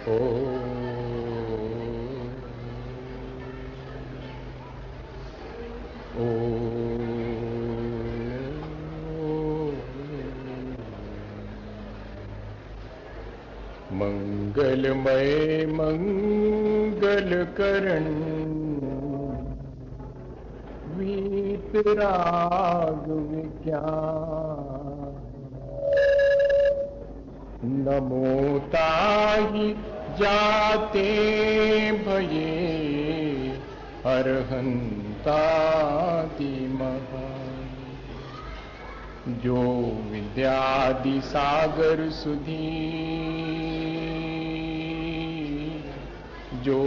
ओ मंगलमय मंगल करण वीतराग विज्ञान नमो ताहि जाते भये अरहंतादि महान जो विद्यादि सागर सुधी जो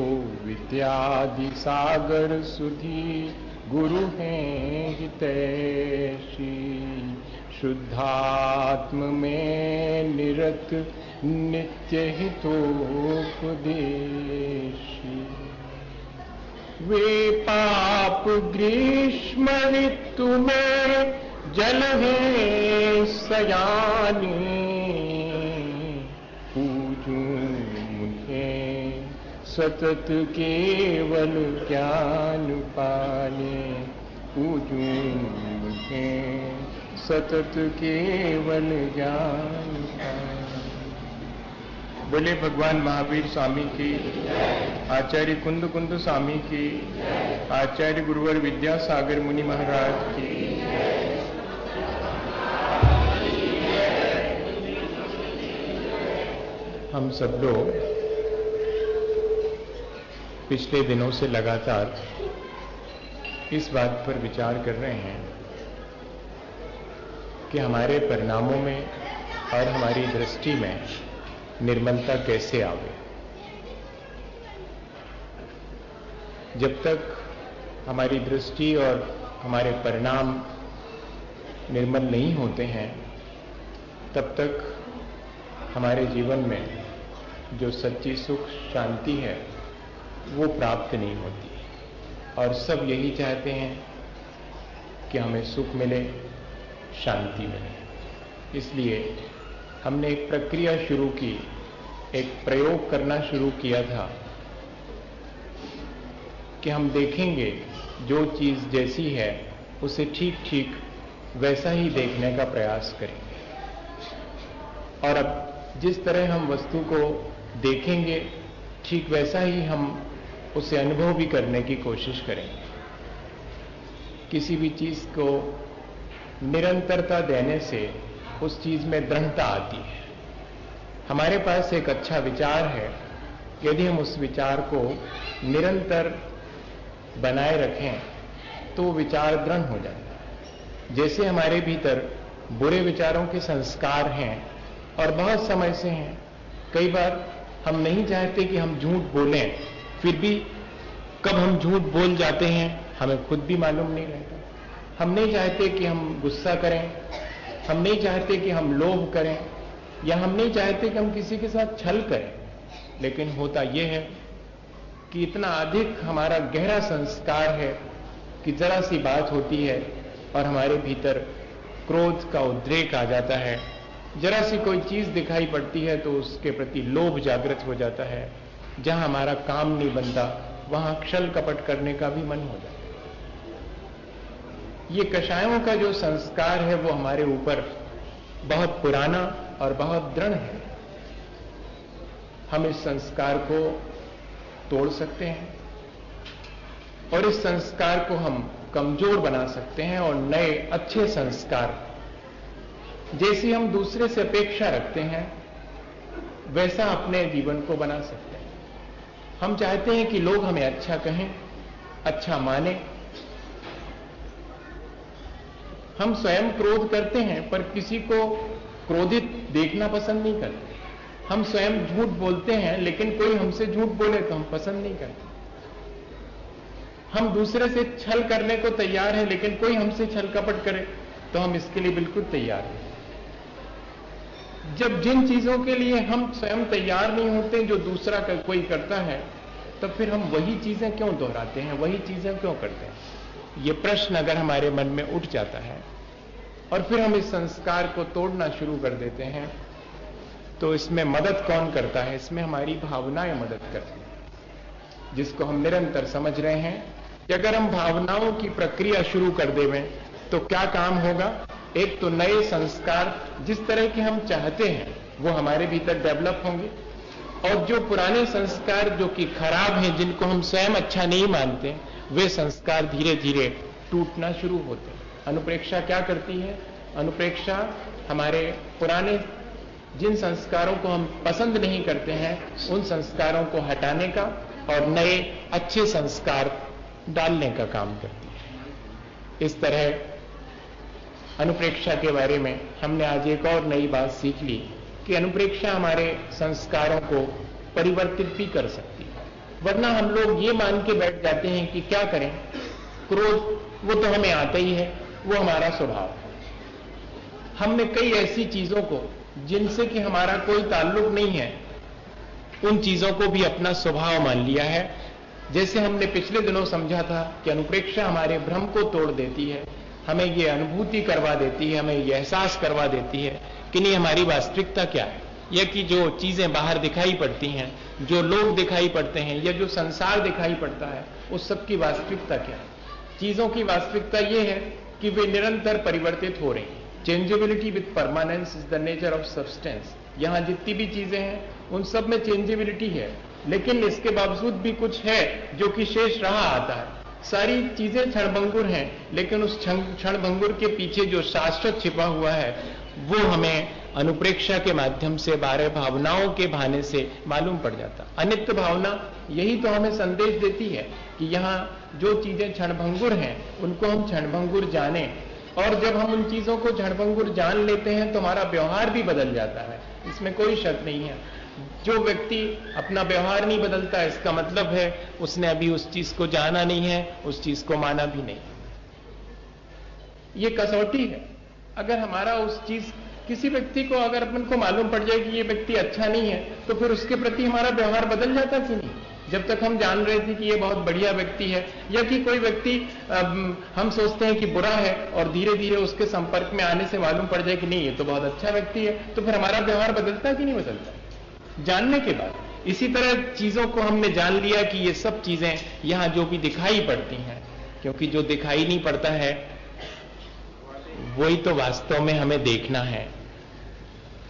विद्यादि सागर सुधी गुरु हैं हितैषी शुद्धात्म में निरत नित्य हितोपदेशी वे पाप ग्रीष्म ऋतु में जल है सयानी पूजूं मुझे सतत केवल ज्ञान पाने पूजूं मुझे सतत केवल ज्ञान पाने। बोले भगवान महावीर स्वामी की, आचार्य कुंद कुंद स्वामी की, आचार्य गुरुवर विद्यासागर मुनि महाराज की। हम सब लोग पिछले दिनों से लगातार इस बात पर विचार कर रहे हैं कि हमारे परिणामों में और हमारी दृष्टि में निर्मलता कैसे आवे। जब तक हमारी दृष्टि और हमारे परिणाम निर्मल नहीं होते हैं तब तक हमारे जीवन में जो सच्ची सुख शांति है वो प्राप्त नहीं होती। और सब यही चाहते हैं कि हमें सुख मिले, शांति मिले। इसलिए हमने एक प्रक्रिया शुरू की, एक प्रयोग करना शुरू किया था कि हम देखेंगे जो चीज जैसी है उसे ठीक ठीक वैसा ही देखने का प्रयास करेंगे। और अब जिस तरह हम वस्तु को देखेंगे ठीक वैसा ही हम उसे अनुभव भी करने की कोशिश करेंगे। किसी भी चीज को निरंतरता देने से उस चीज में दृढ़ता आती है। हमारे पास एक अच्छा विचार है, यदि हम उस विचार को निरंतर बनाए रखें तो वो विचार दृढ़ हो जाता है। जैसे हमारे भीतर बुरे विचारों के संस्कार हैं और बहुत समय से हैं। कई बार हम नहीं चाहते कि हम झूठ बोलें, फिर भी कब हम झूठ बोल जाते हैं हमें खुद भी मालूम नहीं रहता। हम नहीं चाहते कि हम गुस्सा करें, हम नहीं चाहते कि हम लोभ करें, या हम नहीं चाहते कि हम किसी के साथ छल करें। लेकिन होता यह है कि इतना अधिक हमारा गहरा संस्कार है कि जरा सी बात होती है और हमारे भीतर क्रोध का उद्रेक आ जाता है। जरा सी कोई चीज दिखाई पड़ती है तो उसके प्रति लोभ जागृत हो जाता है। जहां हमारा काम नहीं बनता वहां छल कपट करने का भी मन हो जाता है। ये कषायों का जो संस्कार है वो हमारे ऊपर बहुत पुराना और बहुत दृढ़ है। हम इस संस्कार को तोड़ सकते हैं और इस संस्कार को हम कमजोर बना सकते हैं और नए अच्छे संस्कार, जैसी हम दूसरे से अपेक्षा रखते हैं वैसा अपने जीवन को बना सकते हैं। हम चाहते हैं कि लोग हमें अच्छा कहें, अच्छा माने। हम स्वयं क्रोध करते हैं पर किसी को क्रोधित देखना पसंद नहीं करते। हम स्वयं झूठ बोलते हैं लेकिन कोई हमसे झूठ बोले तो हम पसंद नहीं करते। हम दूसरे से छल करने को तैयार हैं लेकिन कोई हमसे छल कपट करे तो हम इसके लिए बिल्कुल तैयार हैं। जब जिन चीजों के लिए हम स्वयं तैयार नहीं होते जो दूसरा कोई करता है, तो फिर हम वही चीजें क्यों दोहराते हैं, वही चीजें क्यों करते हैं। ये प्रश्न अगर हमारे मन में उठ जाता है और फिर हम इस संस्कार को तोड़ना शुरू कर देते हैं तो इसमें मदद कौन करता है? इसमें हमारी भावनाएं मदद करती हैं, जिसको हम निरंतर समझ रहे हैं कि अगर हम भावनाओं की प्रक्रिया शुरू कर देवें तो क्या काम होगा? एक तो नए संस्कार जिस तरह के हम चाहते हैं वो हमारे भीतर डेवलप होंगे, और जो पुराने संस्कार जो कि खराब हैं, जिनको हम स्वयं अच्छा नहीं मानते, वे संस्कार धीरे धीरे टूटना शुरू होते हैं। अनुप्रेक्षा क्या करती है? अनुप्रेक्षा हमारे पुराने जिन संस्कारों को हम पसंद नहीं करते हैं उन संस्कारों को हटाने का और नए अच्छे संस्कार डालने का काम करती है। इस तरह अनुप्रेक्षा के बारे में हमने आज एक और नई बात सीख ली कि अनुप्रेक्षा हमारे संस्कारों को परिवर्तित भी कर सकती है। वरना हम लोग ये मान के बैठ जाते हैं कि क्या करें, क्रोध वो तो हमें आता ही है, वो हमारा स्वभाव है। हमने कई ऐसी चीजों को जिनसे कि हमारा कोई ताल्लुक नहीं है, उन चीजों को भी अपना स्वभाव मान लिया है। जैसे हमने पिछले दिनों समझा था कि अनुप्रेक्षा हमारे भ्रम को तोड़ देती है, हमें ये अनुभूति करवा देती है, हमें ये एहसास करवा देती है कि नहीं हमारी वास्तविकता क्या है, या कि जो चीजें बाहर दिखाई पड़ती हैं, जो लोग दिखाई पड़ते हैं, या जो संसार दिखाई पड़ता है, उस सब की वास्तविकता क्या है। चीजों की वास्तविकता ये है कि वे निरंतर परिवर्तित हो रही हैं। Changeability with permanence is the nature of substance. यहां जितनी भी चीजें हैं उन सब में चेंजेबिलिटी है, लेकिन इसके बावजूद भी कुछ है जो कि शेष रहा आता है। सारी चीजें क्षणभंगुर हैं, लेकिन उस क्षणभंगुर के पीछे जो शाश्वत छिपा हुआ है वो हमें अनुप्रेक्षा के माध्यम से बारे भावनाओं के बहाने से मालूम पड़ जाता। अनित्य भावना यही तो हमें संदेश देती है कि यहाँ जो चीजें क्षणभंगुर हैं उनको हम क्षणभंगुर जाने, और जब हम उन चीजों को क्षणभंगुर जान लेते हैं तो हमारा व्यवहार भी बदल जाता है, इसमें कोई शक नहीं है। जो व्यक्ति अपना व्यवहार नहीं बदलता, इसका मतलब है उसने अभी उस चीज को जाना नहीं है, उस चीज को माना भी नहीं। ये कसौटी है। अगर हमारा उस चीज किसी व्यक्ति को अगर अपन को मालूम पड़ जाए कि ये व्यक्ति अच्छा नहीं है, तो फिर उसके प्रति हमारा व्यवहार बदल जाता कि नहीं? जब तक हम जान रहे थे कि ये बहुत बढ़िया व्यक्ति है, या कि कोई व्यक्ति हम सोचते हैं कि बुरा है और धीरे धीरे उसके संपर्क में आने से मालूम पड़ जाए कि नहीं ये तो बहुत अच्छा व्यक्ति है, तो फिर हमारा व्यवहार बदलता कि नहीं बदलता जानने के बाद। इसी तरह चीजों को हमने जान लिया कि ये सब चीजें यहां जो भी दिखाई पड़ती हैं, क्योंकि जो दिखाई नहीं पड़ता है वही तो वास्तव में हमें देखना है।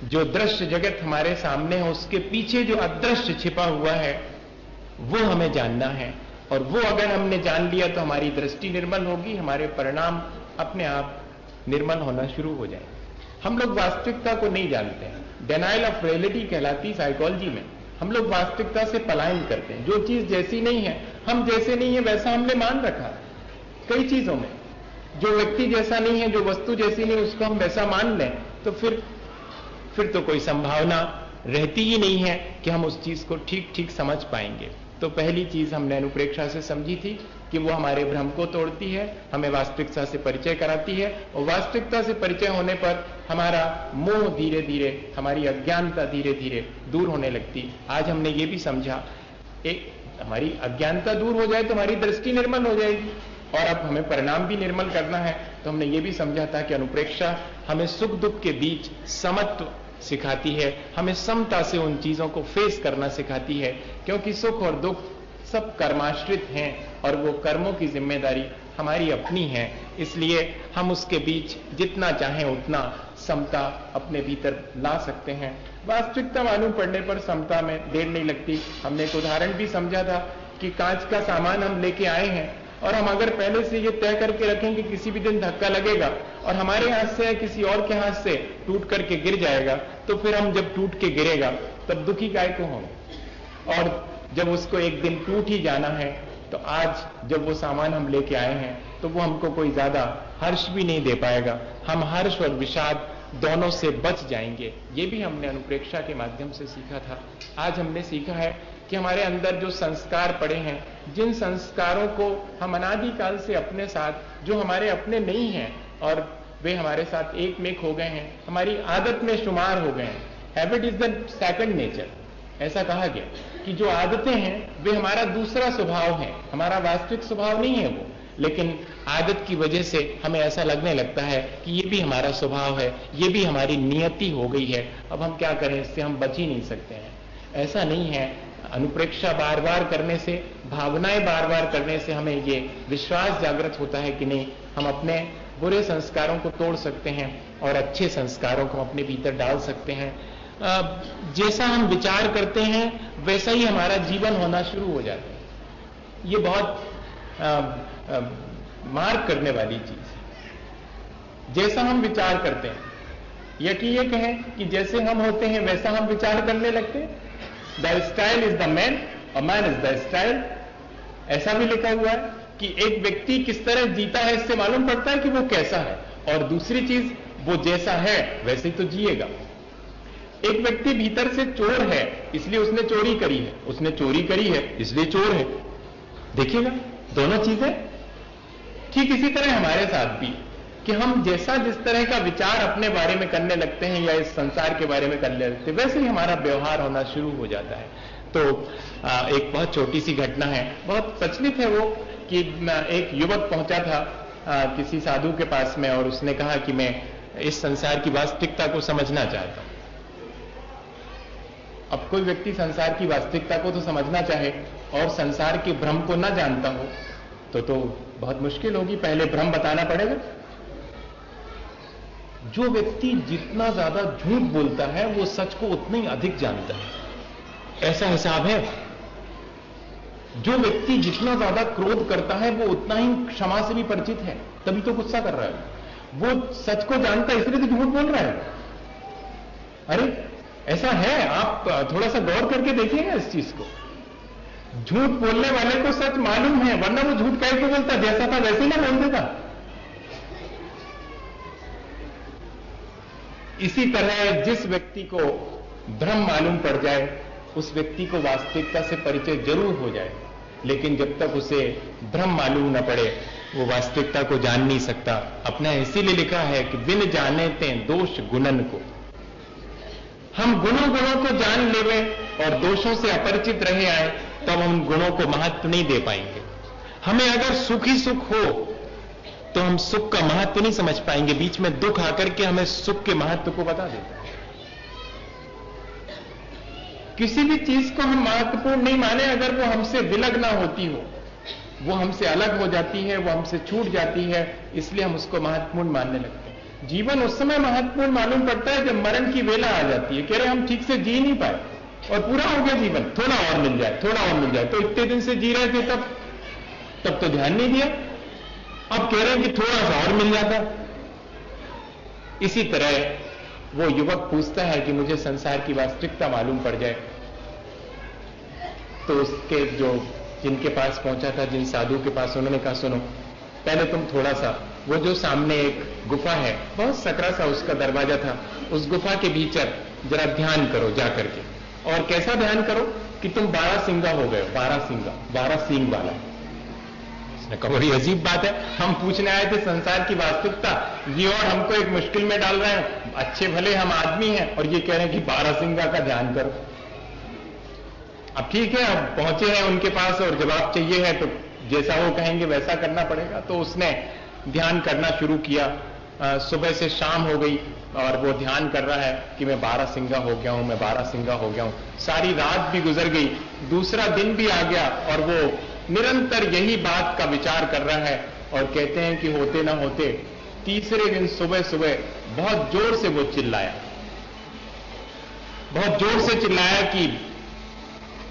जो दृश्य जगत हमारे सामने है उसके पीछे जो अदृश्य छिपा हुआ है वो हमें जानना है, और वो अगर हमने जान लिया तो हमारी दृष्टि निर्मल होगी, हमारे परिणाम अपने आप निर्मल होना शुरू हो जाए। हम लोग वास्तविकता को नहीं जानते हैं, डिनायल ऑफ रियलिटी कहलाती साइकोलॉजी में। हम लोग वास्तविकता से पलायन करते हैं। जो चीज जैसी नहीं है, हम जैसे नहीं है वैसा हमने मान रखा कई चीजों में। जो व्यक्ति जैसा नहीं है, जो वस्तु जैसी नहीं, उसको हम वैसा मान लें तो फिर तो कोई संभावना रहती ही नहीं है कि हम उस चीज को ठीक ठीक समझ पाएंगे। तो पहली चीज हमने अनुप्रेक्षा से समझी थी कि वो हमारे भ्रम को तोड़ती है, हमें वास्तविकता से परिचय कराती है, और वास्तविकता से परिचय होने पर हमारा मोह धीरे धीरे, हमारी अज्ञानता धीरे धीरे दूर होने लगती। आज हमने ये भी समझा, एक हमारी अज्ञानता दूर हो जाए तो हमारी दृष्टि निर्मल हो जाएगी, और अब हमें परिणाम भी निर्मल करना है। तो हमने ये भी समझा था कि अनुप्रेक्षा हमें सुख दुख के बीच समत्व सिखाती है, हमें समता से उन चीजों को फेस करना सिखाती है, क्योंकि सुख और दुख सब कर्माश्रित हैं और वो कर्मों की जिम्मेदारी हमारी अपनी है। इसलिए हम उसके बीच जितना चाहें उतना समता अपने भीतर ला सकते हैं। वास्तविकता मालूम पड़ने पर समता में देर नहीं लगती। हमने एक उदाहरण भी समझा था कि कांच का सामान हम लेके आए हैं, और हम अगर पहले से ये तय करके रखें कि किसी भी दिन धक्का लगेगा और हमारे हाथ से या किसी और के हाथ से टूट करके गिर जाएगा, तो फिर हम जब टूट के गिरेगा तब दुखी काय को होंगे। और जब उसको एक दिन टूट ही जाना है, तो आज जब वो सामान हम लेके आए हैं तो वो हमको कोई ज्यादा हर्ष भी नहीं दे पाएगा, हम हर्ष और विषाद दोनों से बच जाएंगे। ये भी हमने अनुप्रेक्षा के माध्यम से सीखा था। आज हमने सीखा है कि हमारे अंदर जो संस्कार पड़े हैं, जिन संस्कारों को हम अनादिकाल से अपने साथ, जो हमारे अपने नहीं हैं और वे हमारे साथ एक में हो गए हैं, हमारी आदत में शुमार हो गए हैं। Habit is the second nature, ऐसा कहा गया कि जो आदतें हैं वे हमारा दूसरा स्वभाव है, हमारा वास्तविक स्वभाव नहीं है वो। लेकिन आदत की वजह से हमें ऐसा लगने लगता है कि ये भी हमारा स्वभाव है, ये भी हमारी नियति हो गई है, अब हम क्या करें, इससे हम बच ही नहीं सकते हैं। ऐसा नहीं है। अनुप्रेक्षा बार बार करने से, भावनाएं बार बार करने से हमें ये विश्वास जागृत होता है कि नहीं, हम अपने बुरे संस्कारों को तोड़ सकते हैं और अच्छे संस्कारों को अपने भीतर डाल सकते हैं। जैसा हम विचार करते हैं वैसा ही हमारा जीवन होना शुरू हो जाता है। ये बहुत मार्क करने वाली चीज है। जैसा हम विचार करते हैं, या कि ये कहें कि जैसे हम होते हैं वैसा हम विचार करने लगते हैं। The style is the man और मैन इज द स्टाइल, ऐसा भी लिखा हुआ है कि एक व्यक्ति किस तरह जीता है इससे मालूम पड़ता है कि वो कैसा है, और दूसरी चीज वो जैसा है वैसे ही तो जिएगा। एक व्यक्ति भीतर से चोर है इसलिए उसने चोरी करी है, उसने चोरी करी है इसलिए चोर है। देखिएगा दोनों चीजें। ठीक इसी तरह हमारे साथ भी कि हम जैसा जिस तरह का विचार अपने बारे में करने लगते हैं या इस संसार के बारे में करने लगते हैं, वैसे ही हमारा व्यवहार होना शुरू हो जाता है। तो एक बहुत छोटी सी घटना है, बहुत प्रचलित है वो, कि एक युवक पहुंचा था किसी साधु के पास में और उसने कहा कि मैं इस संसार की वास्तविकता को समझना चाहता हूं। अब कोई व्यक्ति संसार की वास्तविकता को तो समझना चाहे और संसार के भ्रम को ना जानता हो तो बहुत मुश्किल होगी, पहले भ्रम बताना पड़ेगा। जो व्यक्ति जितना ज्यादा झूठ बोलता है वो सच को उतना ही अधिक जानता है, ऐसा हिसाब है। जो व्यक्ति जितना ज्यादा क्रोध करता है वो उतना ही क्षमा से भी परिचित है, तभी तो गुस्सा कर रहा है। वो सच को जानता है इसलिए तो झूठ बोल रहा है। अरे ऐसा है, आप थोड़ा सा गौर करके देखिएगा इस चीज को। झूठ बोलने वाले को सच मालूम है, वरना वो झूठ कैसे तो बोलता, जैसा था वैसे ही ना बोल देता। इसी तरह जिस व्यक्ति को भ्रम मालूम पड़ जाए उस व्यक्ति को वास्तविकता से परिचय जरूर हो जाए, लेकिन जब तक उसे भ्रम मालूम न पड़े वो वास्तविकता को जान नहीं सकता। अपना इसीलिए लिखा है कि बिन जाने ते दोष गुणन को। हम गुणों को जान लेवे और दोषों से अपरिचित रहे आए तब हम गुणों को महत्व नहीं दे पाएंगे। हमें अगर सुख ही सुख हो तो हम सुख का महत्व नहीं समझ पाएंगे। बीच में दुख आकर के हमें सुख के महत्व को बता देता है। किसी भी चीज को हम महत्वपूर्ण नहीं माने अगर वो हमसे विलग ना होती हो, वो हमसे अलग हो जाती है, वो हमसे छूट जाती है, इसलिए हम उसको महत्वपूर्ण मानने लगते हैं। जीवन उस समय महत्वपूर्ण मालूम पड़ता है जब मरण की वेला आ जाती है। कह रहे हम ठीक से जी नहीं पाए और पूरा हो गया जीवन, थोड़ा और मिल जाए, थोड़ा और मिल जाए। तो इतने दिन से जी रहे थे तब तो ध्यान नहीं दिया, अब कह रहे हैं कि थोड़ा सा और मिल जाता। इसी तरह वो युवक पूछता है कि मुझे संसार की वास्तविकता मालूम पड़ जाए। तो उसके जो जिनके पास पहुंचा था, जिन साधु के पास, उन्होंने कहा सुनो, पहले तुम थोड़ा सा वो जो सामने एक गुफा है, बहुत सकरा सा उसका दरवाजा था, उस गुफा के भीतर जरा ध्यान करो जा करके। और कैसा ध्यान करो कि तुम 12 सिंगा हो गए, 12 सींग वाला। उसने कहा बड़ी अजीब बात है, हम पूछने आए थे संसार की वास्तविकता, ये और हमको एक मुश्किल में डाल रहे हैं। अच्छे भले हम आदमी हैं और ये कह रहे हैं कि 12 सिंगा का ध्यान करो। अब ठीक है, अब पहुंचे हैं उनके पास और जवाब चाहिए है तो जैसा वो कहेंगे वैसा करना पड़ेगा। तो उसने ध्यान करना शुरू किया। सुबह से शाम हो गई और वो ध्यान कर रहा है कि मैं 12 सिंगा हो गया हूं, मैं 12 सिंगा हो गया हूं। सारी रात भी गुजर गई, दूसरा दिन भी आ गया और वो निरंतर यही बात का विचार कर रहा है। और कहते हैं कि होते ना होते तीसरे दिन सुबह सुबह बहुत जोर से वो चिल्लाया, बहुत जोर से चिल्लाया कि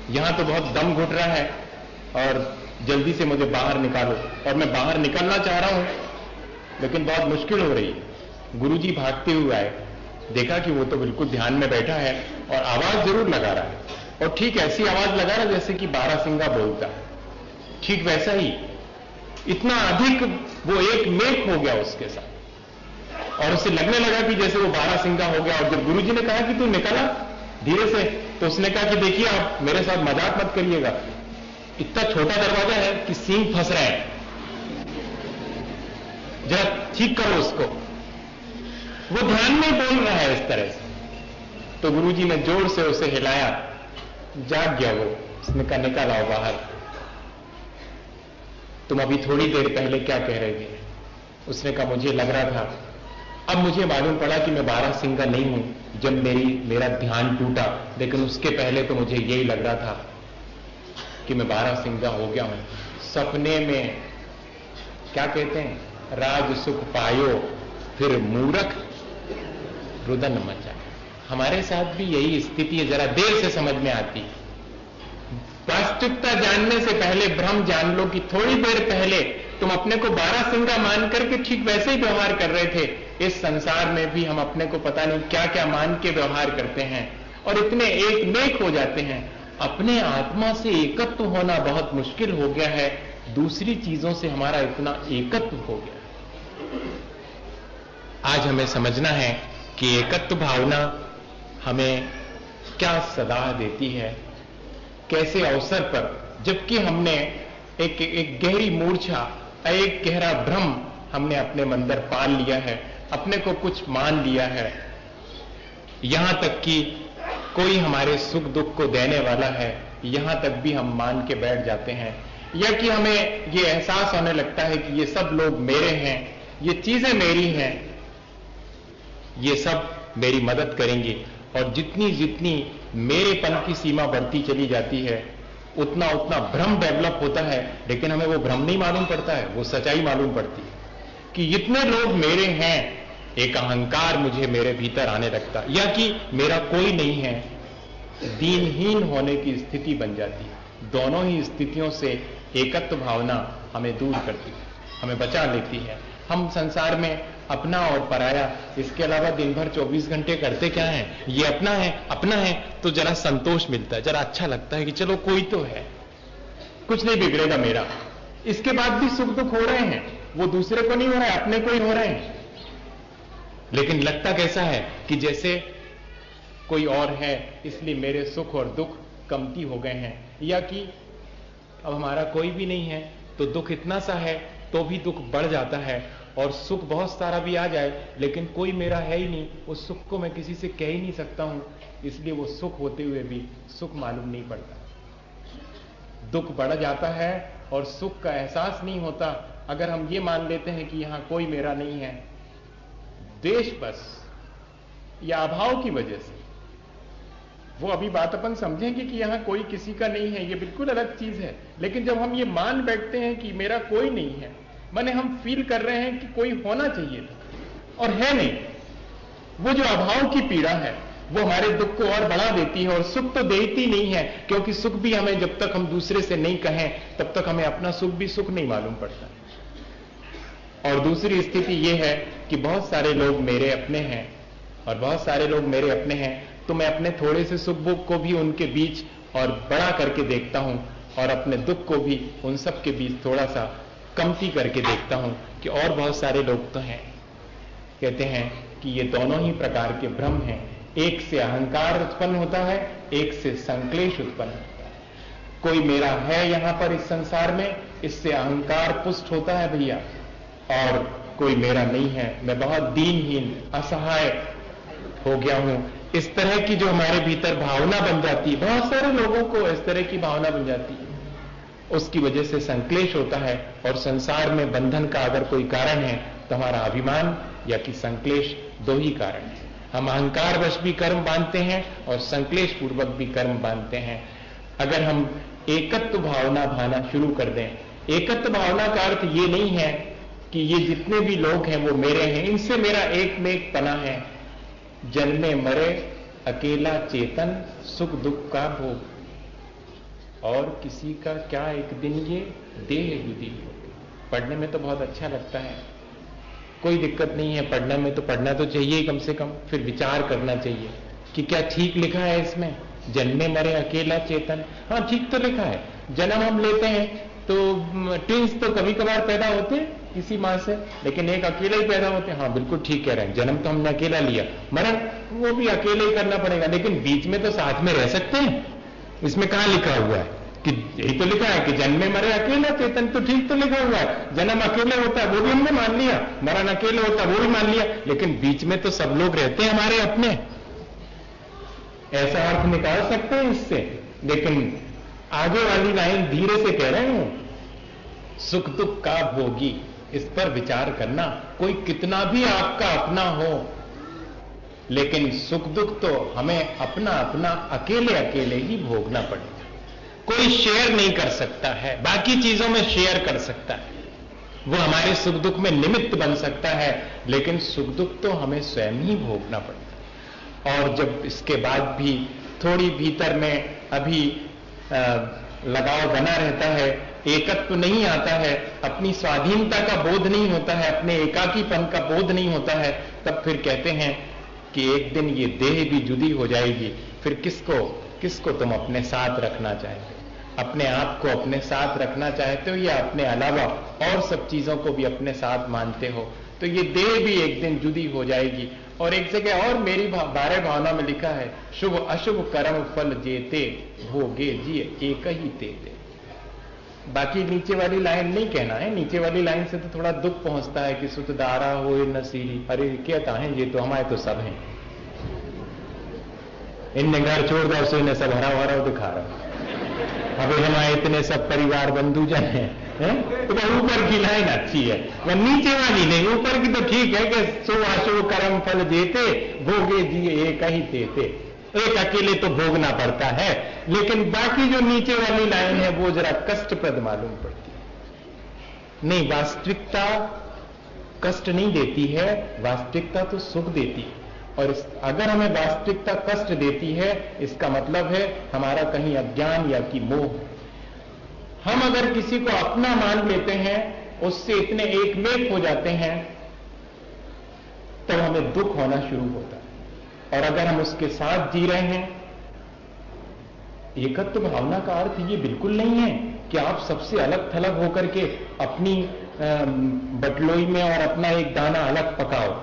यहां तो बहुत दम घुट रहा है और जल्दी से मुझे बाहर निकालो। और मैं बाहर निकलना चाह रहा हूं लेकिन बहुत मुश्किल हो रही है। गुरुजी भागते हुए आए, देखा कि वो तो बिल्कुल ध्यान में बैठा है और आवाज जरूर लगा रहा है, और ठीक ऐसी आवाज लगा रहा जैसे कि 12 सिंगा बोलता है, ठीक वैसा ही। इतना अधिक वो एक मेक हो गया उसके साथ और उसे लगने लगा कि जैसे वो 12 सिंगा हो गया। और जब गुरुजी ने कहा कि तू निकला धीरे से, तो उसने कहा कि देखिए आप मेरे साथ मजाक मत करिएगा, इतना छोटा दरवाजा है कि सींग फंस रहा है, जरा ठीक करो उसको। वो ध्यान में बोल रहा है इस तरह से। तो गुरुजी ने जोर से उसे हिलाया, जाग गया वो। उसने कहा निकाल आओ बाहर। तुम अभी थोड़ी देर पहले क्या कह रहे थे? उसने कहा, मुझे लग रहा था, अब मुझे मालूम पड़ा कि मैं बारहसिंगा नहीं हूं जब मेरा ध्यान टूटा, लेकिन उसके पहले तो मुझे यही लग रहा था कि मैं बारहसिंगा हो गया हूं। सपने में क्या कहते हैं, राज सुख पायो फिर मूर्ख रुदन मचा। हमारे साथ भी यही स्थिति है, जरा देर से समझ में आती। वास्तविकता जानने से पहले भ्रम जान लो कि थोड़ी देर पहले तुम अपने को बारहसिंगा मान करके ठीक वैसे ही व्यवहार कर रहे थे। इस संसार में भी हम अपने को पता नहीं क्या क्या मान के व्यवहार करते हैं और इतने एक नेक हो जाते हैं। अपने आत्मा से एकत्व होना बहुत मुश्किल हो गया है, दूसरी चीजों से हमारा इतना एकत्व हो गया। आज हमें समझना है कि एकत्व भावना हमें क्या सलाह देती है, कैसे अवसर पर, जबकि हमने एक गहरी मूर्छा, एक गहरा भ्रम हमने अपने अंदर पाल लिया है, अपने को कुछ मान लिया है, यहां तक कि कोई हमारे सुख दुख को देने वाला है, यहां तक भी हम मान के बैठ जाते हैं, या कि हमें ये एहसास होने लगता है कि ये सब लोग मेरे हैं, ये चीजें मेरी हैं, ये सब मेरी मदद करेंगी। और जितनी जितनी मेरेपन की सीमा बढ़ती चली जाती है, उतना उतना भ्रम डेवलप होता है, लेकिन हमें वो भ्रम नहीं मालूम पड़ता है, वो सच्चाई मालूम पड़ती है कि जितने लोग मेरे हैं, एक अहंकार मुझे मेरे भीतर आने लगता, या कि मेरा कोई नहीं है, दीनहीन होने की स्थिति बन जाती है। दोनों ही स्थितियों से एकत्व भावना हमें दूर करती है, हमें बचा लेती है। हम संसार में अपना और पराया, इसके अलावा दिन भर 24 घंटे करते क्या है? ये अपना है तो जरा संतोष मिलता है, जरा अच्छा लगता है कि चलो कोई तो है, कुछ नहीं बिगड़ेगा मेरा। इसके बाद भी सुख दुख हो रहे हैं, वो दूसरे को नहीं हो रहा है, अपने को ही हो रहे हैं। लेकिन लगता कैसा है कि जैसे कोई और है, इसलिए मेरे सुख और दुख कमती हो गए हैं, या कि अब हमारा कोई भी नहीं है तो दुख इतना सा है तो भी दुख बढ़ जाता है, और सुख बहुत सारा भी आ जाए लेकिन कोई मेरा है ही नहीं, उस सुख को मैं किसी से कह ही नहीं सकता हूं, इसलिए वो सुख होते हुए भी सुख मालूम नहीं पड़ता। दुख बढ़ जाता है और सुख का एहसास नहीं होता अगर हम ये मान लेते हैं कि यहां कोई मेरा नहीं है, द्वेष बस या अभाव की वजह से। वो अभी बात अपन समझेंगे कि यहां कोई किसी का नहीं है, ये बिल्कुल अलग चीज है। लेकिन जब हम ये मान बैठते हैं कि मेरा कोई नहीं है, माने हम फील कर रहे हैं कि कोई होना चाहिए था और है नहीं, वो जो अभाव की पीड़ा है वो हमारे दुख को और बढ़ा देती है, और सुख तो देती नहीं है, क्योंकि सुख भी हमें, जब तक हम दूसरे से नहीं कहें तब तक हमें अपना सुख भी सुख नहीं मालूम पड़ता। और दूसरी स्थिति ये है कि बहुत सारे लोग मेरे अपने हैं और बहुत सारे लोग मेरे अपने हैं, तो मैं अपने थोड़े से सुख दुख को भी उनके बीच और बड़ा करके देखता हूं, और अपने दुख को भी उन सब के बीच थोड़ा सा कमती करके देखता हूं कि और बहुत सारे लोग तो हैं। कहते हैं कि ये दोनों ही प्रकार के भ्रम हैं, एक से अहंकार उत्पन्न होता है, एक से संक्लेश उत्पन्न होता है। कोई मेरा है यहां पर इस संसार में, इससे अहंकार पुष्ट होता है भैया, और कोई मेरा नहीं है, मैं बहुत दीनहीन असहाय हो गया हूं। इस तरह की जो हमारे भीतर भावना बन जाती है, बहुत सारे लोगों को इस तरह की भावना बन जाती है, उसकी वजह से संक्लेश होता है। और संसार में बंधन का अगर कोई कारण है तो हमारा अभिमान या कि संक्लेश, दो ही कारण है। हम अहंकार वश भी कर्म बांधते हैं और संक्लेश पूर्वक भी कर्म बांधते हैं। अगर हम एकत्व भावना भाना शुरू कर दें, एकत्व भावना का अर्थ ये नहीं है कि ये जितने भी लोग हैं वो मेरे हैं, इनसे मेरा एक में एक पना है। जन्मे मरे अकेला चेतन, सुख दुख का भोग, और किसी का क्या एक दिन ये देह युदी होगी। पढ़ने में तो बहुत अच्छा लगता है, कोई दिक्कत नहीं है पढ़ने में, तो पढ़ना तो चाहिए कम से कम, फिर विचार करना चाहिए कि क्या ठीक लिखा है इसमें, जन्मे मरे अकेला चेतन। हाँ ठीक तो लिखा है, जन्म हम लेते हैं तो ट्विंस तो कभी कभार पैदा होते हैं किसी मां से, लेकिन एक अकेले ही पैदा होते हैं। हाँ बिल्कुल ठीक कह रहे हैं, जन्म तो हमने अकेला लिया, मरण वो भी अकेले ही करना पड़ेगा, लेकिन बीच में तो साथ में रह सकते हैं। इसमें कहां लिखा हुआ है कि, यही तो लिखा है कि जन्मे मरे अकेला चेतन, तो ठीक तो लिखा हुआ है। जन्म अकेले होता है वो भी हमने मान लिया, मरण अकेले होता है वो भी मान लिया, लेकिन बीच में तो सब लोग रहते हैं हमारे अपने। ऐसा अर्थ निकाल सकते हैं इससे, लेकिन आगे वाली लाइन धीरे से कह रहे हैं सुख दुख का भोगी, इस पर विचार करना। कोई कितना भी आपका अपना हो, लेकिन सुख दुख तो हमें अपना अपना अकेले अकेले ही भोगना पड़ेगा। कोई शेयर नहीं कर सकता है, बाकी चीजों में शेयर कर सकता है, वो हमारे सुख दुख में निमित्त बन सकता है, लेकिन सुख दुख तो हमें स्वयं ही भोगना पड़ता है। और जब इसके बाद भी थोड़ी भीतर में अभी लगाव बना रहता है, एकत्व नहीं आता है, अपनी स्वाधीनता का बोध नहीं होता है, अपने एकाकीपन का बोध नहीं होता है, तब फिर कहते हैं कि एक दिन ये देह भी जुदी हो जाएगी, फिर किसको तुम अपने साथ रखना चाहते हो? अपने आप को अपने साथ रखना चाहते हो या अपने अलावा और सब चीजों को भी अपने साथ मानते हो? तो ये देह भी एक दिन जुदी हो जाएगी। और एक जगह और मेरी 12 भावना में लिखा है, शुभ अशुभ कर्म फल जेते, भोगे जिए एक ही तेते। बाकी नीचे वाली लाइन नहीं कहना है, नीचे वाली लाइन से तो थोड़ा दुख पहुंचता है कि सुत दारा हो नसीरी, अरे क्या ताहे, ये तो हमारे तो सब हैं, इनने घर छोड़ दो, सो इन्हें सब हरा दिखा रहा, अभी हमारे इतने सब परिवार बंधु जन हैं, तो ऊपर की लाइन अच्छी है, वह नीचे वाली नहीं। ऊपर की तो ठीक है कि शुभ अशुभ कर्म फल देते, भोगे जिए एक ही तेते, एक अकेले तो भोगना पड़ता है, लेकिन बाकी जो नीचे वाली लाइन है वो जरा कष्टप्रद मालूम पड़ती है। नहीं, वास्तविकता कष्ट नहीं देती है, वास्तविकता तो सुख देती है। और अगर हमें वास्तविकता कष्ट देती है, इसका मतलब है हमारा कहीं अज्ञान या कि मोह। हम अगर किसी को अपना मान लेते हैं, उससे इतने एकमेक हो जाते हैं, तब हमें दुख होना शुरू होता है। और अगर हम उसके साथ जी रहे हैं, एकत्व भावना का अर्थ ये बिल्कुल नहीं है कि आप सबसे अलग थलग होकर के अपनी बटलोई में और अपना एक दाना अलग पकाओ,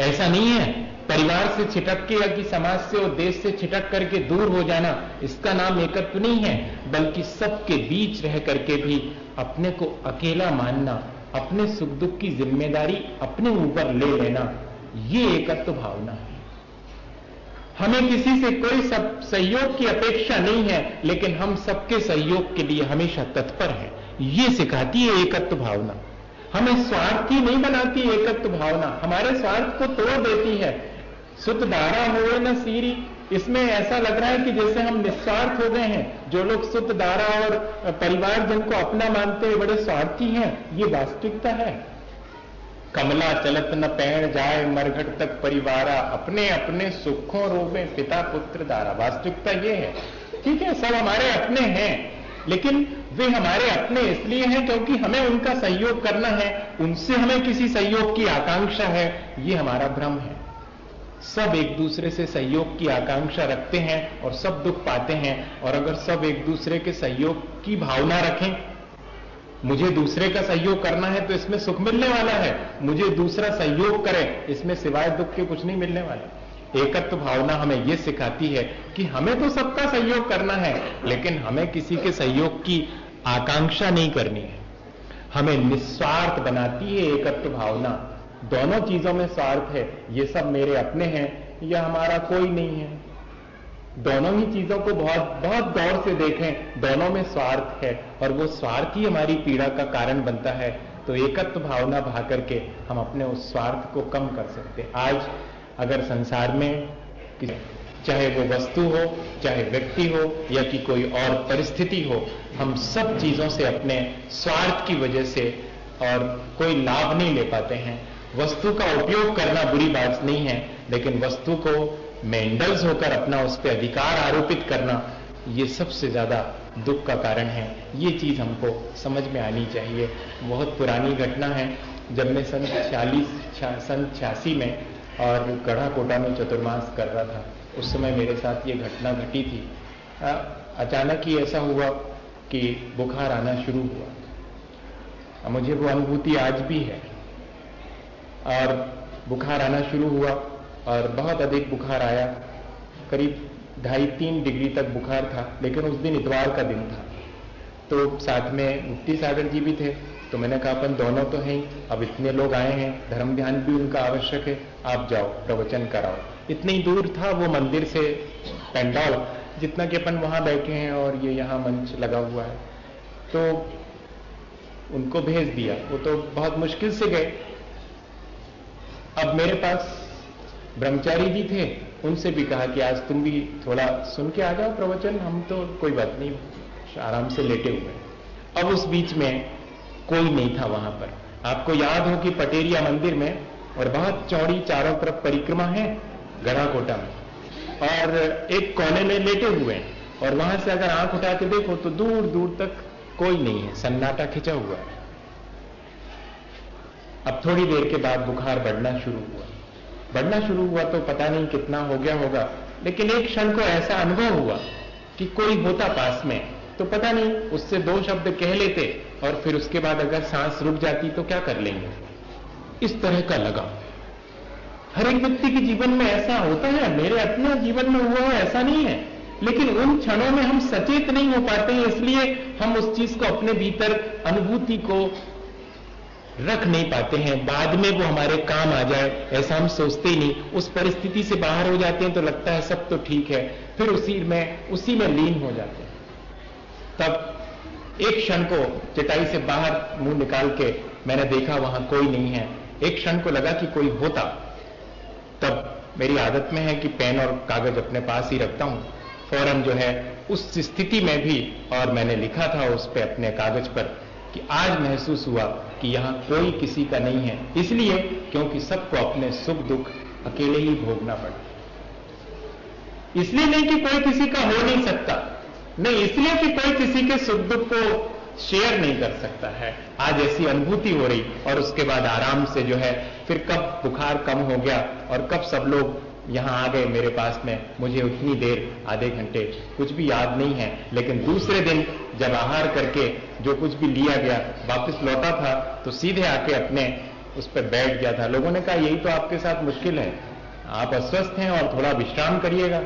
ऐसा नहीं है। परिवार से छिटक के या कि समाज से और देश से छिटक करके दूर हो जाना, इसका नाम एकत्व नहीं है, बल्कि सबके बीच रह करके भी अपने को अकेला मानना, अपने सुख दुख की जिम्मेदारी अपने ऊपर ले लेना, ये एकत्व भावना है। हमें किसी से कोई सहयोग की अपेक्षा नहीं है, लेकिन हम सबके सहयोग के लिए हमेशा तत्पर हैं, ये सिखाती है एकत्व भावना। हमें स्वार्थी नहीं बनाती एकत्व भावना, हमारे स्वार्थ को तोड़ देती है। सुत दारा हो न सीरी, इसमें ऐसा लग रहा है कि जैसे हम निस्वार्थ हो गए हैं। जो लोग सुत दारा और परिवार जिनको अपना मानते हैं बड़े स्वार्थी हैं, ये वास्तविकता है। कमला चलत न पैण जाए, मरघट तक परिवारा, अपने अपने सुखों रोबे पिता पुत्र दारा। वास्तविकता ये है, ठीक है, सब हमारे अपने हैं, लेकिन वे हमारे अपने इसलिए हैं क्योंकि हमें उनका सहयोग करना है, उनसे हमें किसी सहयोग की आकांक्षा है, ये हमारा भ्रम है। सब एक दूसरे से सहयोग की आकांक्षा रखते हैं और सब दुख पाते हैं। और अगर सब एक दूसरे के सहयोग की भावना रखें, मुझे दूसरे का सहयोग करना है तो इसमें सुख मिलने वाला है, मुझे दूसरा सहयोग करे इसमें सिवाय दुख के कुछ नहीं मिलने वाला। एकत्व भावना हमें यह सिखाती है कि हमें तो सबका सहयोग करना है, लेकिन हमें किसी के सहयोग की आकांक्षा नहीं करनी है। हमें निस्वार्थ बनाती है एकत्व भावना। दोनों चीजों में स्वार्थ है, ये सब मेरे अपने हैं या हमारा कोई नहीं है। दोनों ही चीजों को बहुत बहुत गौर से देखें, दोनों में स्वार्थ है और वो स्वार्थ ही हमारी पीड़ा का कारण बनता है। तो एकत्व भावना भा करके हम अपने उस स्वार्थ को कम कर सकते हैं। आज अगर संसार में चाहे वो वस्तु हो, चाहे व्यक्ति हो या कि कोई और परिस्थिति हो, हम सब चीजों से अपने स्वार्थ की वजह से और कोई लाभ नहीं ले पाते हैं। वस्तु का उपयोग करना बुरी बात नहीं है, लेकिन वस्तु को मेंडल्स होकर अपना उस पर अधिकार आरोपित करना, ये सबसे ज्यादा दुख का कारण है। ये चीज हमको समझ में आनी चाहिए। बहुत पुरानी घटना है, जब मैं सन 86 में और गढ़ाकोटा में चतुर्मास कर रहा था, उस समय मेरे साथ ये घटना घटी थी। अचानक ही ऐसा हुआ कि बुखार आना शुरू हुआ। मुझे वो अनुभूति आज भी है। और बुखार आना शुरू हुआ और बहुत अधिक बुखार आया, करीब 2.5-3 डिग्री तक बुखार था। लेकिन उस दिन इतवार का दिन था, तो साथ में मुफ्ती सागर जी भी थे। तो मैंने कहा अपन दोनों तो हैं, अब इतने लोग आए हैं, धर्म ध्यान भी उनका आवश्यक है, आप जाओ प्रवचन कराओ। इतनी दूर था वो मंदिर से पंडाल, जितना कि अपन वहां बैठे हैं और ये यहाँ मंच लगा हुआ है। तो उनको भेज दिया, वो तो बहुत मुश्किल से गए। अब मेरे पास ब्रह्मचारी जी थे, उनसे भी कहा कि आज तुम भी थोड़ा सुन के आ जाओ प्रवचन, हम तो कोई बात नहीं, आराम से लेटे हुए। अब उस बीच में कोई नहीं था वहां पर। आपको याद हो कि पटेरिया मंदिर में और बहुत चौड़ी चारों तरफ परिक्रमा है गढ़ाकोटा में, और एक कोने में लेटे हुए हैं, और वहां से अगर आंख उठा के देखो तो दूर दूर तक कोई नहीं है, सन्नाटा खिंचा हुआ है। अब थोड़ी देर के बाद बुखार बढ़ना शुरू हुआ तो पता नहीं कितना हो गया होगा, लेकिन एक क्षण को ऐसा अनुभव हुआ कि कोई होता पास में तो पता नहीं उससे 2 शब्द कह लेते, और फिर उसके बाद अगर सांस रुक जाती तो क्या कर लेंगे, इस तरह का लगा। हर एक व्यक्ति के जीवन में ऐसा होता है, मेरे अपने जीवन में हुआ है ऐसा नहीं है, लेकिन उन क्षणों में हम सचेत नहीं हो पाते हैं, इसलिए हम उस चीज को अपने भीतर अनुभूति को रख नहीं पाते हैं। बाद में वो हमारे काम आ जाए ऐसा हम सोचते ही नहीं, उस परिस्थिति से बाहर हो जाते हैं तो लगता है सब तो ठीक है, फिर उसी में लीन हो जाते हैं। तब एक क्षण को चटाई से बाहर मुंह निकाल के मैंने देखा वहां कोई नहीं है। एक क्षण को लगा कि कोई होता, तब मेरी आदत में है कि पेन और कागज अपने पास ही रखता हूं, फौरन जो है उस स्थिति में भी, और मैंने लिखा था उस पे अपने कागज पर कि आज महसूस हुआ कि यहां कोई किसी का नहीं है, इसलिए क्योंकि सबको अपने सुख दुख अकेले ही भोगना पड़ा। इसलिए नहीं कि कोई किसी का हो नहीं सकता, नहीं, इसलिए कि कोई किसी के सुख दुख को शेयर नहीं कर सकता है। आज ऐसी अनुभूति हो रही, और उसके बाद आराम से जो है फिर कब बुखार कम हो गया और कब सब लोग यहां आ गए मेरे पास में, मुझे उतनी देर, आधे घंटे कुछ भी याद नहीं है। लेकिन दूसरे दिन जब आहार करके जो कुछ भी लिया गया वापस लौटा था तो सीधे आके अपने उस पर बैठ गया था। लोगों ने कहा यही तो आपके साथ मुश्किल है, आप अस्वस्थ हैं और थोड़ा विश्राम करिएगा।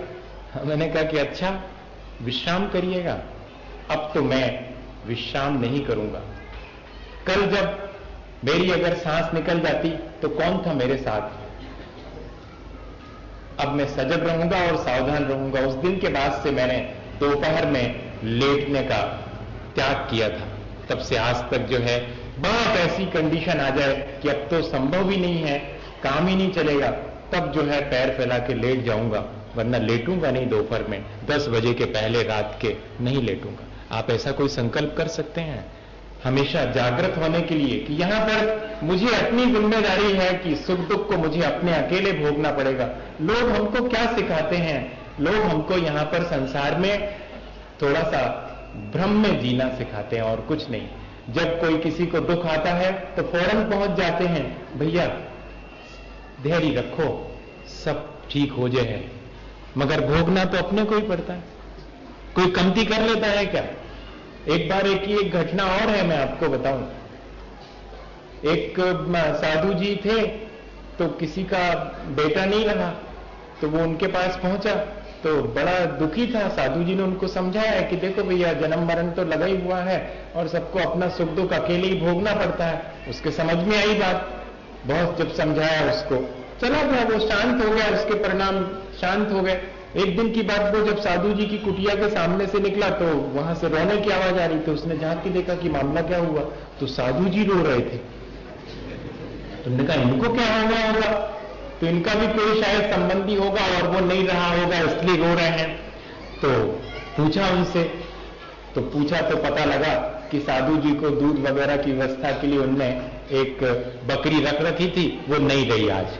मैंने कहा कि अच्छा विश्राम करिएगा, अब तो मैं विश्राम नहीं करूंगा। कल जब मेरी अगर सांस निकल जाती तो कौन था मेरे साथ, अब मैं सजग रहूंगा और सावधान रहूंगा। उस दिन के बाद से मैंने दोपहर में लेटने का त्याग किया था, तब से आज तक जो है बहुत ऐसी कंडीशन आ जाए कि अब तो संभव ही नहीं है, काम ही नहीं चलेगा, तब जो है पैर फैला के लेट जाऊंगा, वरना लेटूंगा नहीं। दोपहर में 10 बजे के पहले रात के नहीं लेटूंगा। आप ऐसा कोई संकल्प कर सकते हैं हमेशा जागृत होने के लिए कि यहां पर मुझे अपनी जिम्मेदारी है कि सुख दुख को मुझे अपने अकेले भोगना पड़ेगा। लोग हमको क्या सिखाते हैं, लोग हमको यहां पर संसार में थोड़ा सा भ्रम में जीना सिखाते हैं और कुछ नहीं। जब कोई किसी को दुख आता है तो फौरन पहुंच जाते हैं, भैया धैर्य रखो सब ठीक हो जाए, मगर भोगना तो अपने को ही पड़ता है। कोई कमती कर लेता है क्या? एक बार एक घटना और है, मैं आपको बताऊं। एक साधु जी थे, तो किसी का बेटा नहीं रहा, तो वो उनके पास पहुंचा तो बड़ा दुखी था। साधु जी ने उनको समझाया कि देखो भैया जन्म मरण तो लगा ही हुआ है और सबको अपना सुख दुख अकेले ही भोगना पड़ता है। उसके समझ में आई बात, बहुत जब समझाया उसको चला गया, वो शांत हो गया, उसके परिणाम शांत हो गए। एक दिन की बात, वो जब साधु जी की कुटिया के सामने से निकला तो वहां से रोने की आवाज आ रही थी। उसने झांक के देखा कि मामला क्या हुआ, तो साधु जी रो रहे थे। तुमने कहा इनको क्या हो गया होगा, तो इनका भी कोई शायद संबंधी होगा और वो नहीं रहा होगा इसलिए रो रहे हैं। तो पूछा उनसे, तो पूछा तो पता लगा कि साधु जी को दूध वगैरह की व्यवस्था के लिए उनने एक बकरी रख रखी थी, वो नहीं रही आज,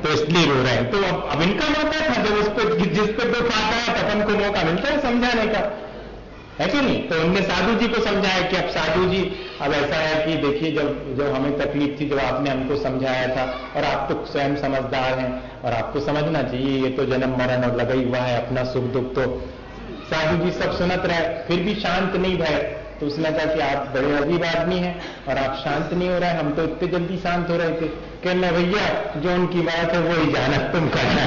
तो इसलिए रो रहे हैं। तो अब इनका मौका था, जब उस पर जिस पर दुख आता है तब हमको मौका मिलता है समझाने का, है कि नहीं? तो उनने साधु जी को समझाया कि अब साधु जी अब ऐसा है कि देखिए जब हमें तकलीफ थी, जब आपने हमको समझाया था, और आप तो स्वयं समझदार हैं और आपको समझना चाहिए, ये तो जन्म मरण और लगा ही हुआ है अपना सुख दुख। तो साधु जी सब सुनत रहे, फिर भी शांत नहीं भय। तो उसने कहा कि आप बड़े अजीब आदमी हैं और आप शांत नहीं हो रहे हैं, हम तो इतने जल्दी शांत हो रहे थे। कहना भैया जो उनकी बात है वो ही जाना, तुम करना।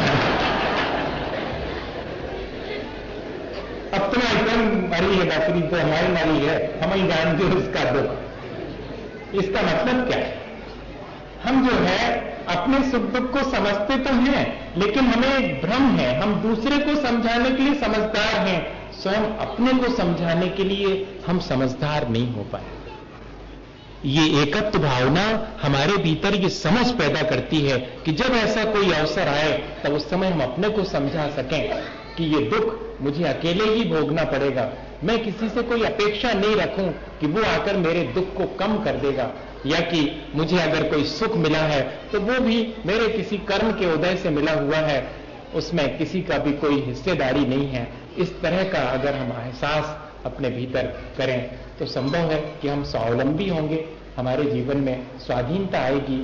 अब तुम्हें एकदम मरी है बकरी, तो हमारी मरी है, हम ही जानते हो उसका दुख। इसका मतलब क्या है? हम जो है अपने सुख दुख को समझते तो हैं, लेकिन हमें भ्रम है। हम दूसरे को समझाने के लिए समझदार हैं, स्वयं अपने को समझाने के लिए हम समझदार नहीं हो पाए। ये एकत्व भावना हमारे भीतर ये समझ पैदा करती है कि जब ऐसा कोई अवसर आए तब उस समय हम अपने को समझा सकें कि ये दुख मुझे अकेले ही भोगना पड़ेगा। मैं किसी से कोई अपेक्षा नहीं रखूं कि वो आकर मेरे दुख को कम कर देगा, या कि मुझे अगर कोई सुख मिला है तो वो भी मेरे किसी कर्म के उदय से मिला हुआ है, उसमें किसी का भी कोई हिस्सेदारी नहीं है। इस तरह का अगर हम एहसास अपने भीतर करें तो संभव है कि हम स्वावलंबी होंगे, हमारे जीवन में स्वाधीनता आएगी।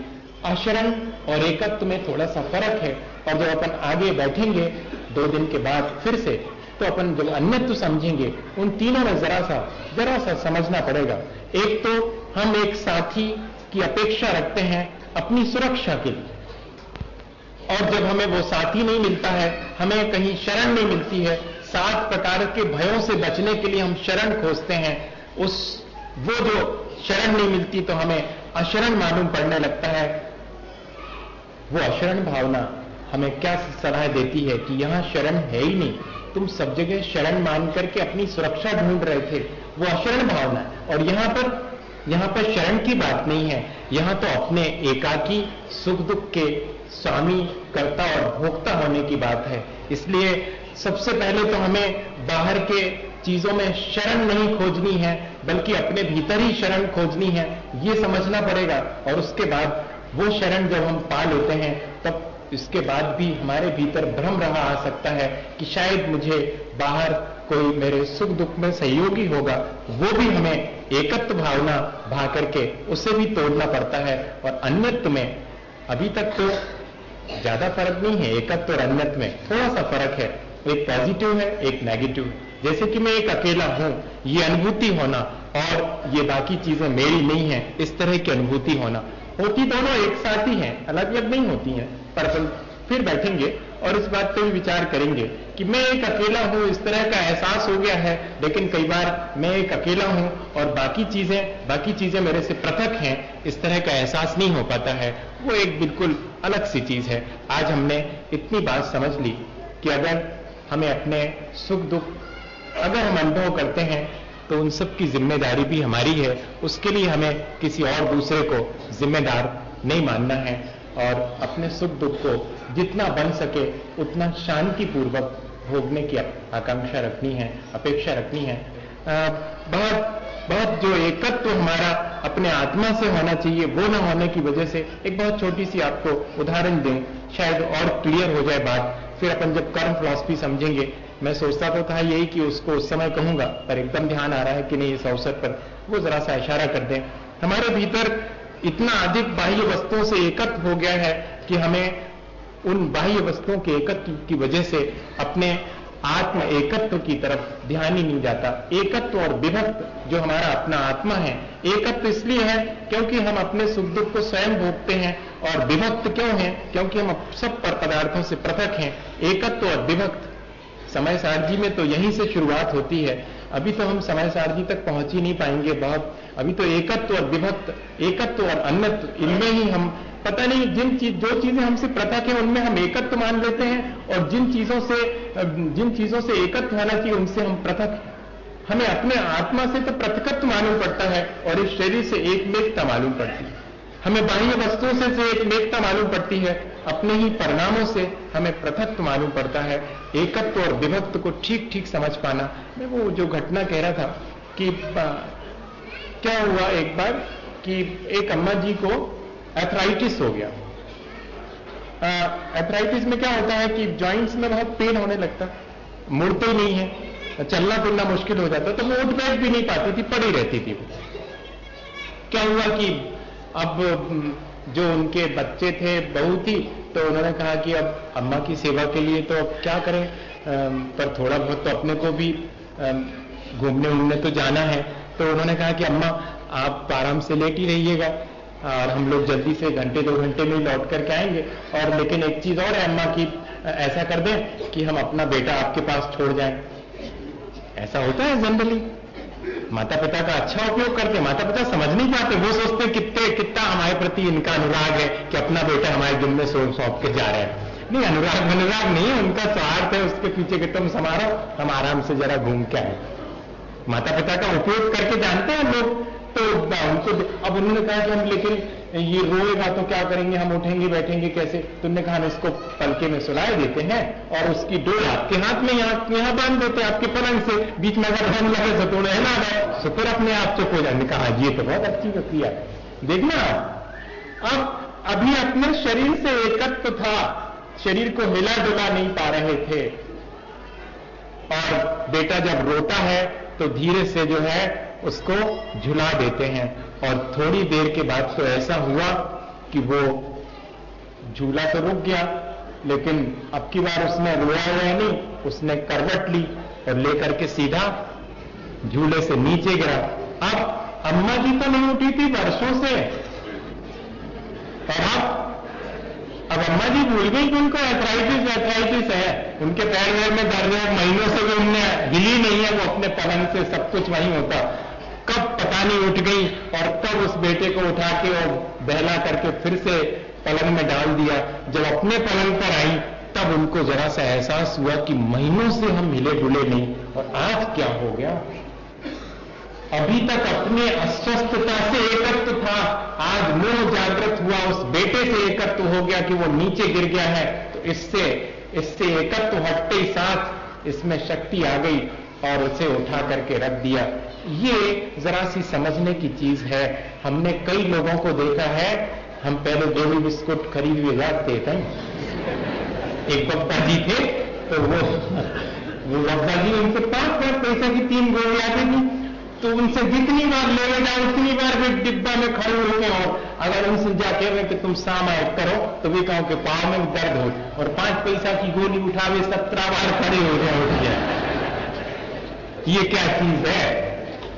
आचरण और एकत्व में थोड़ा सा फर्क है, और जब अपन आगे बैठेंगे 2 दिन के बाद फिर से, तो अपन जब अन्यत्व समझेंगे, उन तीनों में जरा सा समझना पड़ेगा। एक तो हम एक साथी की अपेक्षा रखते हैं अपनी सुरक्षा के लिए, और जब हमें वो साथी नहीं मिलता है, हमें कहीं शरण नहीं मिलती है, 7 प्रकार के भयों से बचने के लिए हम शरण खोजते हैं, वो जो शरण नहीं मिलती तो हमें अशरण मालूम पड़ने लगता है। वो अशरण भावना हमें क्या सलाह देती है कि यहां शरण है ही नहीं, तुम सब जगह शरण मान करके अपनी सुरक्षा ढूंढ रहे थे, वो अशरण भावना है। और यहां पर शरण की बात नहीं है, यहां तो अपने एकाकी सुख दुख के स्वामी, कर्ता और भोक्ता होने की बात है। इसलिए सबसे पहले तो हमें बाहर के चीजों में शरण नहीं खोजनी है, बल्कि अपने भीतर ही शरण खोजनी है, ये समझना पड़ेगा। और उसके बाद वो शरण जब हम पा लेते हैं, तब इसके बाद भी हमारे भीतर भ्रम रहा आ सकता है कि शायद मुझे बाहर कोई मेरे सुख दुख में सहयोगी होगा, वो भी हमें एकत्व भावना भा करके उसे भी तोड़ना पड़ता है। और अन्यत्व में अभी तक तो ज्यादा फर्क नहीं है, एकत्व और अन्यत्व में थोड़ा सा फर्क है, एक पॉजिटिव है एक नेगेटिव है। जैसे कि मैं एक अकेला हूं, ये अनुभूति होना, और ये बाकी चीजें मेरी नहीं है, इस तरह की अनुभूति होना, होती दोनों एक साथ ही हैं, अलग अलग नहीं होती हैं। पर अपन फिर बैठेंगे और इस बात पे भी विचार करेंगे कि मैं एक अकेला हूं, इस तरह का एहसास हो गया है, लेकिन कई बार मैं एक अकेला हूं और बाकी चीजें मेरे से पृथक हैं, इस तरह का एहसास नहीं हो पाता है। वो एक बिल्कुल अलग सी चीज है। आज हमने इतनी बात समझ ली कि अगर हमें अपने सुख दुख अगर हम अनुभव करते हैं तो उन सब की जिम्मेदारी भी हमारी है, उसके लिए हमें किसी और दूसरे को जिम्मेदार नहीं मानना है, और अपने सुख दुख को जितना बन सके उतना शांतिपूर्वक भोगने की आकांक्षा रखनी है, अपेक्षा रखनी है। बहुत जो एकत्व हमारा अपने आत्मा से होना चाहिए, वो न होने की वजह से एक बहुत छोटी सी आपको उदाहरण दें, शायद और क्लियर हो जाए बात। फिर अपन जब कर्म फिलॉसफी समझेंगे, मैं सोचता तो था यही कि उसको उस समय कहूंगा, पर एकदम ध्यान आ रहा है कि नहीं, इस अवसर पर वो जरा सा इशारा कर दें। हमारे भीतर इतना अधिक बाह्य वस्तुओं से एकत्व हो गया है कि हमें उन बाह्य वस्तुओं के एकत्व की वजह से अपने आत्म एकत्व की तरफ ध्यान ही नहीं जाता। एकत्व और विभक्त जो हमारा अपना आत्मा है, एकत्व इसलिए है क्योंकि हम अपने सुख दुख को स्वयं भोगते हैं, और विभक्त क्यों है? क्योंकि हम सब पदार्थों से पृथक हैं। एकत्व और विभक्त समय सारजी में तो यहीं से शुरुआत होती है। अभी तो हम समय सारजी तक पहुंच ही नहीं पाएंगे बहुत, अभी तो एकत्व और विभक्त, एकत्व और अन्यत्व, इनमें ही हम पता नहीं जो चीजें हमसे पृथक है उनमें हम एकत्व मान लेते हैं, और जिन चीजों से एकत्व होना चाहिए उनसे हम पृथक। हमें अपने आत्मा से तो पृथकत्व मालूम पड़ता है, और इस शरीर से एकमेकता मालूम पड़ती है। हमें बाह्य वस्तुओं से एकमेकता मालूम पड़ती है, अपने ही परिणामों से हमें पृथकत्व मालूम पड़ता है। एकत्व और विभक्त को ठीक ठीक समझ पाना। मैं वो जो घटना कह रहा था कि क्या हुआ एक बार कि एक अम्मा जी को एथराइटिस हो गया। एथराइटिस में क्या होता है कि जॉइंट्स में बहुत पेन होने लगता, मुड़ते ही नहीं है, चलना फिरना मुश्किल हो जाता, तो वो उठ बैठ भी नहीं पाती थी, पड़ी रहती थी। क्या हुआ कि अब जो उनके बच्चे थे, बहू थी, तो उन्होंने कहा कि अब अम्मा की सेवा के लिए तो अब क्या करें, पर थोड़ा बहुत तो अपने को भी घूमने उमने तो जाना है। तो उन्होंने कहा कि अम्मा आप आराम से लेट ही रहिएगा, और हम लोग जल्दी से 1-2 घंटे में लौट करके आएंगे। और लेकिन एक चीज और है अम्मा की, ऐसा कर दें कि हम अपना बेटा आपके पास छोड़ जाएं। ऐसा होता है जनरली, माता पिता का अच्छा उपयोग करते, माता पिता समझ नहीं पाते, वो सोचते कितना हमारे प्रति इनका अनुराग है कि अपना बेटा हमारे दिन में सौंप के जा रहे हैं। नहीं, अनुराग नहीं है, उनका स्वार्थ है उसके पीछे कि तुम संभालो, हम आराम से जरा घूम के आए। माता पिता का उपयोग करके जानते हैं लोग तोड़ना उनको। अब उन्होंने कहा कि हम लेकिन ये रोएगा तो क्या करेंगे, हम उठेंगे बैठेंगे कैसे? तो उन्होंने कहा हम इसको पलके में सुलाए देते हैं और उसकी डोर आपके हाथ में यहाँ बांध देते हैं, आपके पलंग से बीच में अगर हम लगे तो थोड़ा हिला गए तो फिर अपने आप चुप हो जाए। कहा ये तो बहुत अच्छी प्रक्रिया है। देखना अब अभी अपने शरीर से एकत्व था, शरीर को हिला डुला नहीं पा रहे थे, और बेटा जब रोता है तो धीरे से जो है उसको झुला देते हैं, और थोड़ी देर के बाद तो ऐसा हुआ कि वो झूला तो रुक गया, लेकिन अब की बार उसने रोया हुआ नहीं, उसने करवट ली और लेकर के सीधा झूले से नीचे गिरा। अब अम्मा जी तो नहीं उठी थी वर्षों से, और अब अम्मा जी भूल गई कि उनको एथराइटिस है, उनके पैर वैर में दर्द है, महीनों से भी उनने हिली नहीं है, वो अपने पलंग से सब कुछ वहीं होता। कब पता नहीं उठ गई और तब उस बेटे को उठा के और बहला करके फिर से पलंग में डाल दिया। जब अपने पलंग पर आई तब उनको जरा सा एहसास हुआ कि महीनों से हम हिले डुले नहीं, और आज क्या हो गया? अभी तक अपने अस्वस्थता से एकत्व था, आज मोह जागृत हुआ, उस बेटे से एकत्व हो गया कि वो नीचे गिर गया है, तो इससे एकत्व हटते ही साथ इसमें शक्ति आ गई और उसे उठा करके रख दिया। ये जरा सी समझने की चीज है। हमने कई लोगों को देखा है, हम पहले गोली बिस्कुट खरीद हुए जाते थे, एक बप्पा जी थे तो वो बप्पा जी उनसे 5 पैसा की 3 गोली आती थी, तो उनसे जितनी बार ले जाओ उतनी बार वे डिब्बा में खड़े होते हो, अगर उनसे जाके कहें कि तुम सामायिक करो तो वे कहो कि पाँव में दर्द हो, और 5 पैसा की गोली उठावे 17 बार खड़े हो जाए। ये क्या चीज है?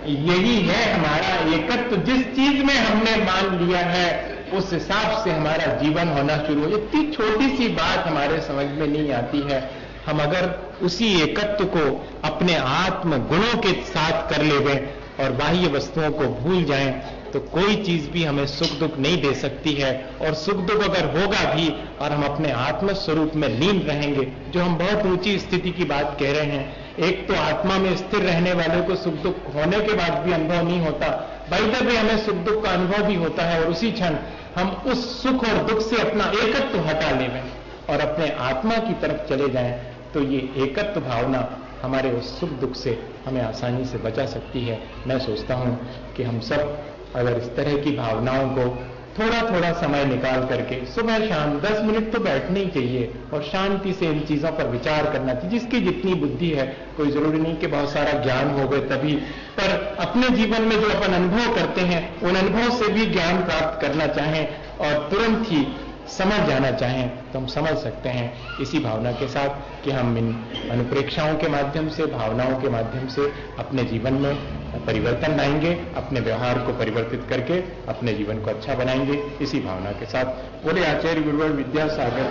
यही है हमारा एकत्व। जिस चीज में हमने मान लिया है उस हिसाब से हमारा जीवन होना शुरू हो। इतनी छोटी सी बात हमारे समझ में नहीं आती है, हम अगर उसी एकत्व को अपने आत्म गुणों के साथ कर लें और बाह्य वस्तुओं को भूल जाएं, तो कोई चीज भी हमें सुख दुख नहीं दे सकती है। और सुख दुख अगर होगा भी और हम अपने आत्म स्वरूप में लीन रहेंगे, जो हम बहुत ऊंची स्थिति की बात कह रहे हैं। एक तो आत्मा में स्थिर रहने वाले को सुख दुख होने के बाद भी अनुभव नहीं होता, बाइदर भी हमें सुख दुख का अनुभव भी होता है, और उसी क्षण हम उस सुख और दुख से अपना एकत्व हटा लें और अपने आत्मा की तरफ चले जाएं, तो ये एकत्व भावना हमारे उस सुख दुख से हमें आसानी से बचा सकती है। मैं सोचता हूं कि हम सब अगर इस तरह की भावनाओं को थोड़ा थोड़ा समय निकाल करके सुबह शाम 10 मिनट तो बैठना ही चाहिए और शांति से इन चीजों पर विचार करना चाहिए। जिसकी जितनी बुद्धि है, कोई जरूरी नहीं कि बहुत सारा ज्ञान हो गए तभी, पर अपने जीवन में जो अपन अनुभव करते हैं उन अनुभव से भी ज्ञान प्राप्त करना चाहें और तुरंत ही समझ जाना चाहें तो हम समझ सकते हैं, इसी भावना के साथ कि हम इन अनुप्रेक्षाओं के माध्यम से, भावनाओं के माध्यम से अपने जीवन में परिवर्तन लाएंगे, अपने व्यवहार को परिवर्तित करके अपने जीवन को अच्छा बनाएंगे। इसी भावना के साथ बोले आचार्य गुरुवर विद्यासागर।